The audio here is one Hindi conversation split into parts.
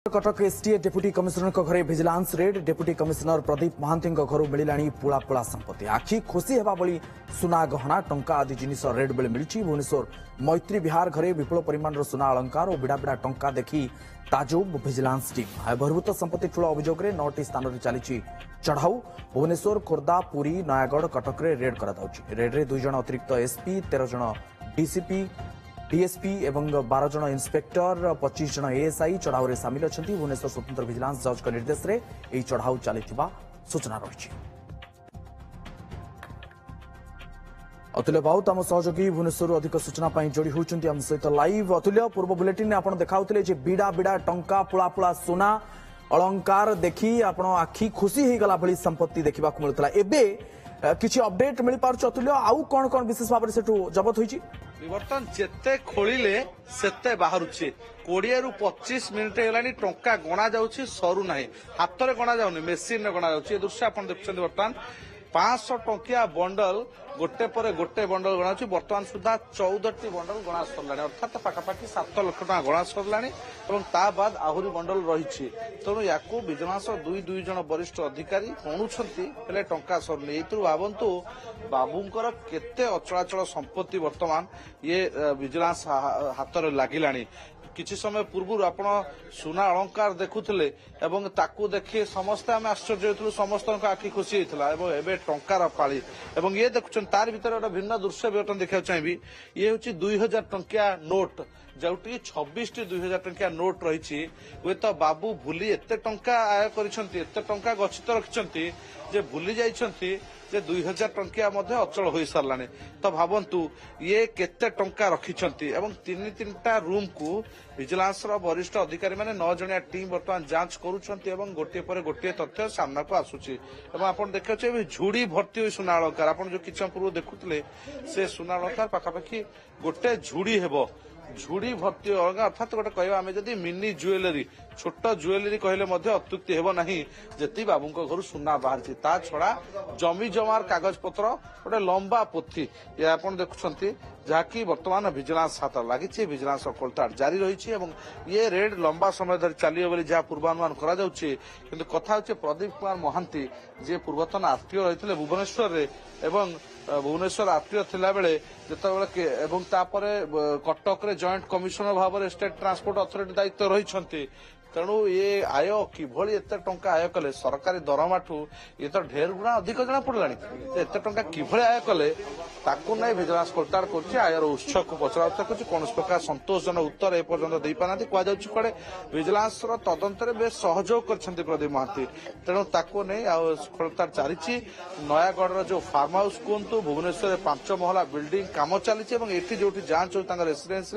कटक एसटीए डेप्यूटी कमिशनर घरे vigilance raid deputy commissioner Pradeep Mohanty घर मिला पुला पुला संपत्ति आखि खुशी हेबा बली सुना गहना टंका आदि जिनिस रेड बेले मिली भुवनेश्वर मैत्री विहार घरे विपुल परिमाण सुना अलंकार और बिड़ा बिड़ा टंका देखी ताजुब विजिलेंस टीम बहिर्भूत संपत्ति ठूल अभियोग में 9टी स्थान में चली चढ़ाऊ भुवनेश्वर खोर्धा पुरी नयागढ़ कटक रेड रेड्रे 2 जन अतिरिक्त एसपी 13 जन डीसीपी डीएसपी एवं 12 जन इन्स्पेक्टर 25 जन एएसआई चढ़ाऊ सामिल अच्छा भुवनेश्वर स्वतंत्र विजिलेंस जज निर्देश में यह चढ़ाऊ चली सूचना रही। अतुल्य बाउत आम सहयोगी भुवनेश्वर अधिक सूचना जोड़ी होती आम सहित लाइव। अतुल्य पूर्व बुलेटिन में आपड़ देखाऊे बिड़ा बिड़ा टंका पुला पुला सुना अलंकार देखी आप आखि खुशी होगला भाई संपत्ति देखा मिलता एबे किसी अपडेट मिल पार्छ अतुल्य आउ कौन कौन विशेष भाव से जबत होती बर्तमान जिते खोलिले सेते बाहरुछि 20 रु 25 मिनिट हेलानी टंका गणा जाउछि सरू नाही हाथ रे गणा जाउनी मेसिन रे गणा जाउछि दृश्य आपण देखछन्ती बर्तमान 500 टंकिया बंडल गोटे पर गोटे बंडल गणाउछि बर्तमान सुधा 14टी बंडल गणा सरलानी अर्थात पाखापाखि 7 लाख टका गणा सरलानी एवं ता बाद आहुरी बंडल रहिछि तेणु याकू विजिलेंस दुई जन वरिष्ठ अधिकारी गणुछन्ती हेले टंका सरले एतु भावंतु बाबूंकर केते अचलाचल संपत्ति वर्तमान ये विजिलेंस हाथ रे लागिलानी किछि समय पूर्व आपण सुना अलंकार देखुले एवं ताकू देखि समस्त आम आश्चर्य होइतलु समस्त आखि खुशी होइतला एवं एबे टंकार पाली एवं ये देखुछन तार भीतर एक भिन्न दृश्य बर्तन देखा चाहिए ये होछि 2000 टंकिया नोट जोटी 26टी 2000 टंकिया नोट रही हुए तो बाबू भूली एते टंका आय करिसंती एते टंका गच्छित रखिसंती जे भूली जाइसंती जे 2000 टंकिया मध्य अचल हो सारानी तो भावंतु ये केते टंका रखिसंती एवं तीनटा रूम को विजिलेंस वरिष्ठ अधिकारी माने 9 जणिया टीम वर्तमान जांच करूछंती एवं गोटे पर गोटे तथ्य सामना को आसुची एवं आपण देखियो झुड़ी भर्ती होई सुना अलंकार आपण जो किछ पूर्व देखुतले से सुना अलंकार पाखापाखि गोटे झुड़ी हेबो झुड़ी भर्ती अलंकार अर्थात गोटे कहवा आम जदि मिनी जुएलरी छोट जुएलरी कहले मध्य अत्युक्ति हेब नाही जेती बाबूंको घर सुना बाहर ता छड़ा जमी जमार कागज पत्र गोटे लंबा पोथी ये आपण देखुछंती जहाँकि वर्तमान विजिलेंस हाथ लगी विजिलेंस खोलताड़ जारी रही ये रेड लंबा समय धरी चलिए बोली जहाँ पूर्वानुमान करा जाउछि किंतु कथा होछि प्रदीप कुमार महांती जे पूर्वतन आरटीओ रही भुवनेश्वर रे एवं भुवनेश्वर आरटीओ थिला बेले जेतेबेले एवं तापरे कटक रे जॉइंट कमिशनर भाव में स्टेट ट्रांसपोर्ट अथॉरिटी दायित्व रही तेणु ये आय किभली एते टंका आय कले सरकारी दरमाठू ये तो ढेर गुणा अधिक जना पड़लानी एते टंका किभली आय कले ताकू नहीं विजिलेंस खोलताड़ कर आयर उत्स को पचरा कर कौन प्रकार संतोषजनक उत्तर एपर्यंत दे पाना कड़े विजिलेंस तदंत बेस सहयोग कर प्रदीप महांती तेणु ताकू नहीं खोलताड़ चली नयागढ़ जो फार्म हाउस कहतु भुवनेश्वर 5 महला बिल्डिंग काम चली एटी जो जांच हो रेसिडेंस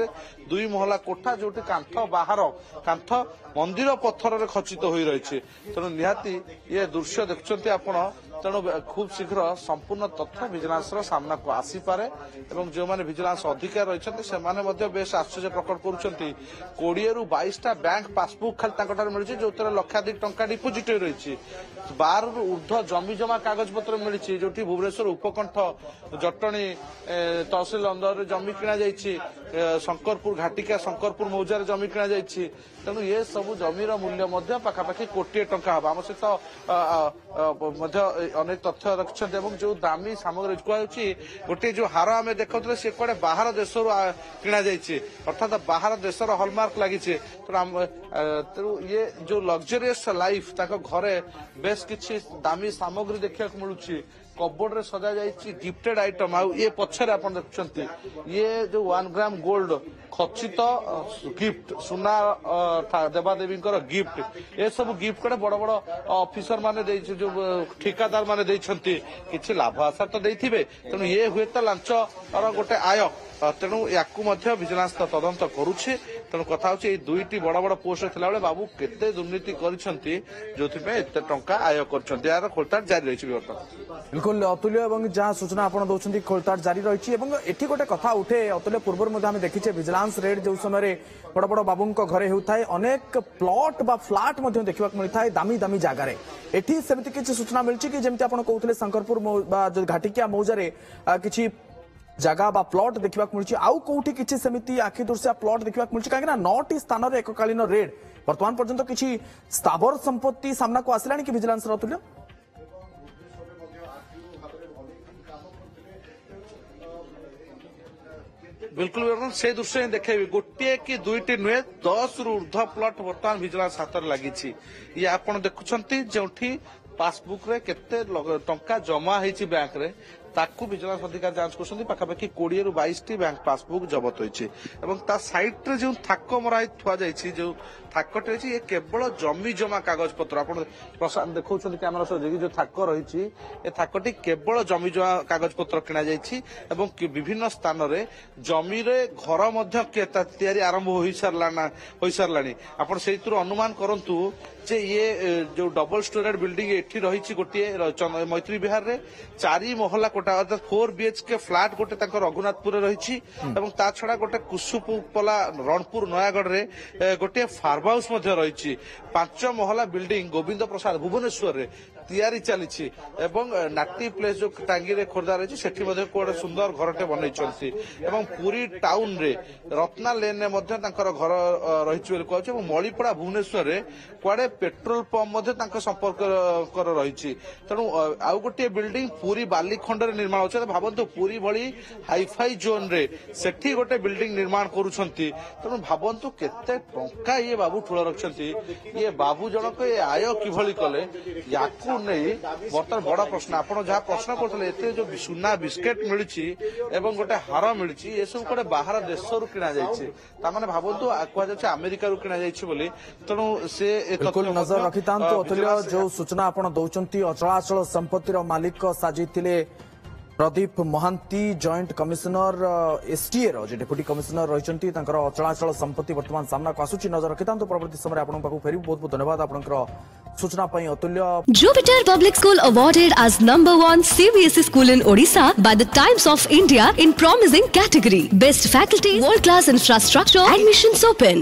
2 महला कोठा जो कांथ बाहर कांथ मंदिर पत्थर रे खचित हो रही तेणु निहाती ये दृश्य देखुंत आपण तेणु खूब शीघ्र संपूर्ण तथ्य विजिलेंस सामना को आसीपारे एवं जो माने विजिलेंस अधिकारी रही से बेस आश्चर्य प्रकट करुँच 20 रु 22टा बैंक पासबुक खाली मिली जो लक्षाधिक टंका डिपोजिट रही 12 रु ऊर्ध्व जमी जमा कागज पत्र मिली जो भुवनेश्वर उपकंठ जटणी तहसिल अंदर जमी किणा शंकरपुर घाटिका शंकरपुर मौजार जमी किणा तेणु ये सब जमीर मूल्य पाखापाखि कोटिए टंका हम आम सहित अनेक तथ्य रखिंट जो दामी सामग्री कहुच्छी गोटे जो हार आम देखते सी कड़े बाहर देश किणा अर्थात बाहर देशर हलमार्क लगी तेणु ये जो लग्जरियस लाइफ घरे बेस किसी दामी सामग्री देखा मिलूँ कबोर्ड रे सजा जाइए गिफ्टेड आइटम आउ ये पछरे आपण देखुछंती ये जो 1 ग्राम गोल्ड खचित गिफ्ट सुना देवादेवी गिफ्ट ये सब गिफ्ट कड़े बड़ बड़ ऑफिसर माने जो ठिकादार माने देइछंती किछि लाभ आशा तो देइथिबे तेणु ये हुए तो लांच गोटे आय तेणु या विजिलेंस तदंत करुछे तेणु कथा होछि ए 2टी बड़ बड़ पोस्ट थिला बेले बाबू केते दुर्नीति करिसंती जोथिबे एते टंका आय करछंती यार खोलताड़ जारी रहिछि बिल्कुल अतुल्य एवं जहाँ सूचना आपड़ दौरान खोलताड़ जारी रही एठी गोटे कथा उठे अतुल्य पूर्व आम देखीचे विजिलेंस रेड जो समय बड़ बड़ बाबू घरे होता है अनेक प्लॉट बा फ्लाट देखा मिलता है दामी दामी जगार एठी सेमती किसी सूचना मिली कि जमी आप कहते शंकरपुर घाटिकिया मौजारे किसी जगह बा प्लॉट देखा मिलूँ आउ कौटी किसी सेमती आखि दुर्शिया प्लॉट देखा मिलूँ कहीं 9टी स्थान में एककालीन रेड वर्तमान पर्यंत किसी स्थावर संपत्ति सामना को आसला कि विजिलेंस अतुल्य बिल्कुल से दृश्य देखेबी गोटे कि दुईटी नुहे 10 रु ऊर्ध्व प्लॉट बर्तमान विजिलेंस हाथ में लगी ये आप देखुं जो पासबुक रे केते टंका जमा होती बैंक रे ताकू विजिलेंस अधिकारी जांच कर पाखापाखि 20 रु 22 बैंक पासबुक जबत होती साइड रे जो थाक मरा थुआ जो थाकटे अच्छी ये केवल जमी जमा कागज पत्र आप प्रशांत देखा कैमेरा सहित जो थाक रही ये थाकटी केवल जमी जमा कागज पत्र किणा जाइए विभिन्न स्थान में जमी रे घर आरंभ हो सारा आप अनुमान करंतु जे ये जो डबल स्टोरेड बिल्डिंग एठी रही गोटे मैत्री विहार रे 4 महला कोटा अर्थात 4 BHK फ्लैट गोटे रघुनाथपुर रही ता छड़ा गोटे कुसुपला रणपुर नयागढ़ रे गोटे फार्म हाउस रही 5 महला बिल्डिंग गोविंद प्रसाद भुवनेश्वर रे तैयारी चली नाटी प्लेस जो टांगी रे खोर्धा रही गोटे सुंदर घरटे बनई पुरी टाउन रे रत्ना लेन रे घर रही कहूँ मणिपड़ा भुवनेश्वर रे कुआडे पेट्रोल पंप संपर्क रही तेणु आउ गोटे बिल्डिंग पूरी बालीखंड रे निर्माण होता भावतु पूरी भली हाईफाई जोन रे सेठी गोटे बिल्डिंग निर्माण करुछंती तेणु भावतु केते टंका ये बाबू ठूल रखछंती ये बाबू जनक ये आय किभली कले याकू नहीं बर्तमान बड़ा प्रश्न आप जहाँ प्रश्न करते जो सुना बिस्केट मिली एवं गोटे हार मिली ये सब गोटे बाहर देश रू किणा जाने भावतु कहुच्छे अमेरिका रू किणा जाइए तेणु से बिल्कुल नजर रखी अतुल्य जो सूचना आप दौरान अचलाचल संपत्तिर मालिक साजिले Pradeep Mahanti joint commissioner STA जो डेप्यूटी कमिशनर रही अचलाचल संपत्ति वर्तमान सामना को आसूची नजर रखी परवर्ती समय आपको फेर बहुत बहुत धन्यवाद आपंकर सूचना अतुल्य Jupiter Public School awarded as #1 CBSE school in Odisha by the Times of India in promising category. Best faculty, world class infrastructure, admissions open.